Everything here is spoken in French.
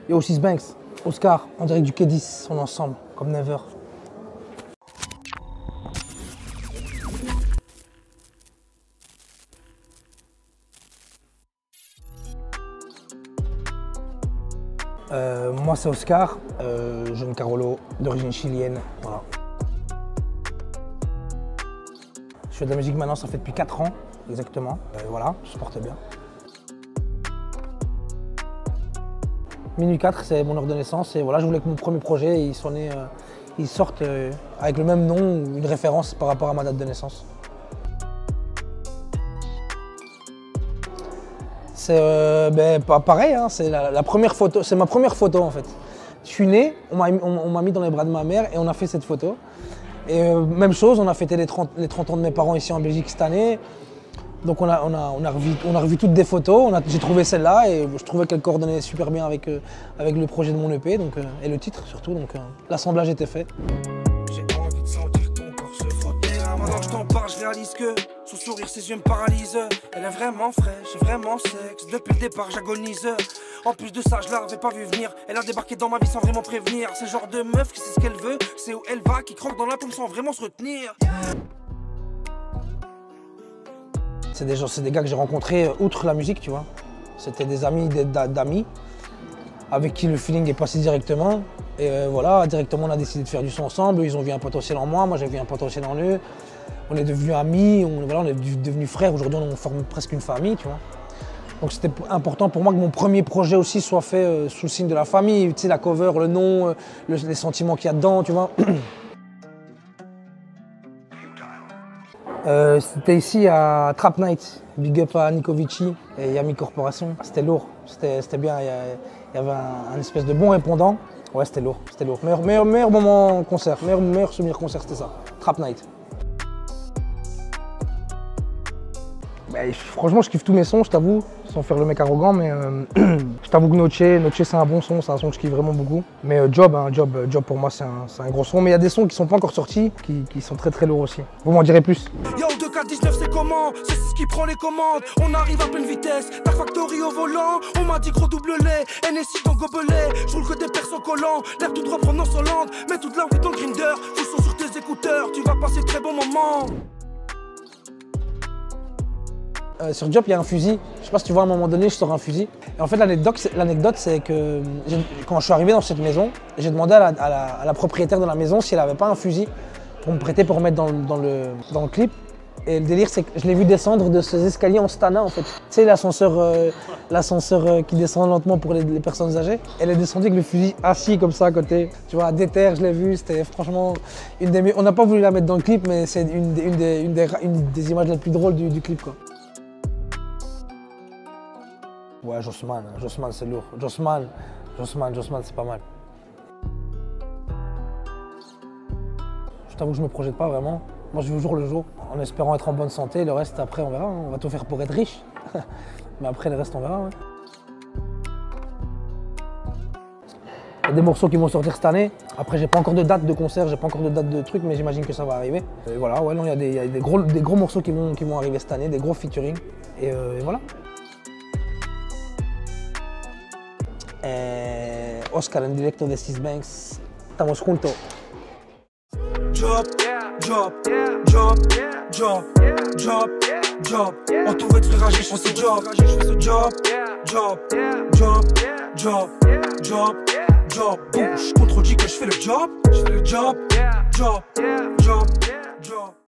Yo, Six Banks, Oscar, en direct du K10, on est ensemble, comme Never. Moi c'est Oscar, jeune Carolo, d'origine chilienne, voilà. Je fais de la musique maintenant, ça fait depuis 4 ans, exactement. Voilà, je se porte bien. Minuit 4, c'est mon heure de naissance et voilà, je voulais que mon premier projet, il sorte avec le même nom ou une référence par rapport à ma date de naissance. C'est pareil, hein, c'est la première photo, c'est ma première photo en fait. Je suis né, on m'a mis dans les bras de ma mère et on a fait cette photo. Et même chose, on a fêté les 30 ans de mes parents ici en Belgique cette année. Donc on a revu toutes des photos, j'ai trouvé celle-là et je trouvais qu'elle coordonnait super bien avec le projet de mon EP donc, et le titre surtout, donc l'assemblage était fait. J'ai envie de sentir ton corps se frotter. Maintenant que je t'en parle, je réalise que son sourire, ses yeux me paralysent. Elle est vraiment fraîche, vraiment sexe. Depuis le départ, j'agonise. En plus de ça, je l'avais pas vu venir. Elle a débarqué dans ma vie sans vraiment prévenir. C'est le genre de meuf qui sait ce qu'elle veut, c'est où elle va, qui croque dans la paume sans vraiment se retenir. C'est des gars que j'ai rencontrés outre la musique, tu vois. C'était des amis d'amis avec qui le feeling est passé directement. Et voilà, directement on a décidé de faire du son ensemble. Ils ont vu un potentiel en moi j'ai vu un potentiel en eux. On est devenus amis, on est devenus frères. Aujourd'hui on forme presque une famille, tu vois. Donc c'était important pour moi que mon premier projet aussi soit fait sous le signe de la famille. Tu sais, la cover, le nom, les sentiments qu'il y a dedans, tu vois. C'était ici à Trap Night, big up à Nico Vici et Yami Corporation. C'était lourd, c'était bien, il y avait un espèce de bon répondant. Ouais, c'était lourd, c'était lourd. Meilleur moment concert, meilleur souvenir concert, c'était ça, Trap Night. Franchement, je kiffe tous mes sons, je t'avoue, sans faire le mec arrogant, mais je t'avoue que Noche c'est un bon son, c'est un son que je kiffe vraiment beaucoup. Mais Job pour moi c'est un gros son, mais il y a des sons qui sont pas encore sortis, qui sont très lourds aussi. Vous m'en direz plus. Yo, 2K19 c'est comment? C'est ce qui prend les commandes. On arrive à pleine vitesse, Dark Factory au volant. On m'a dit gros double lait, NSI dans gobelet. Je roule que des persos collants, l'air tout droit prononce Hollande. Mets toute la route dans Grinder, fous son sur tes écouteurs. Tu vas passer de très bons moments. Sur Job, il y a un fusil. Je sais pas si tu vois, à un moment donné, je sors un fusil. Et en fait, l'anecdote, c'est que quand je suis arrivé dans cette maison, j'ai demandé à la propriétaire de la maison si elle avait pas un fusil pour me prêter pour mettre dans le clip. Et le délire, c'est que je l'ai vu descendre de ces escaliers en stana, en fait. Tu sais, l'ascenseur qui descend lentement pour les personnes âgées. Elle est descendue avec le fusil assis comme ça à côté. Tu vois, à déterre, je l'ai vu. C'était franchement on n'a pas voulu la mettre dans le clip, mais c'est une des images les plus drôles du clip, quoi. Ouais, Jossman c'est lourd. Jossman c'est pas mal. Je t'avoue que je me projette pas vraiment. Moi je vis au jour le jour, en espérant être en bonne santé. Le reste après on verra, hein. On va tout faire pour être riche. Mais après le reste on verra. Ouais. Il y a des morceaux qui vont sortir cette année. Après j'ai pas encore de date de concert, j'ai pas encore de date de truc, mais j'imagine que ça va arriver. Et voilà, ouais, non, il y a des gros morceaux qui vont arriver cette année, des gros featuring. Et voilà. Oscar en directo de Six Banks, estamos juntos. Job. Entouré de frères âgés, je fais ce job. Bouge, contrôle dit que je fais le job.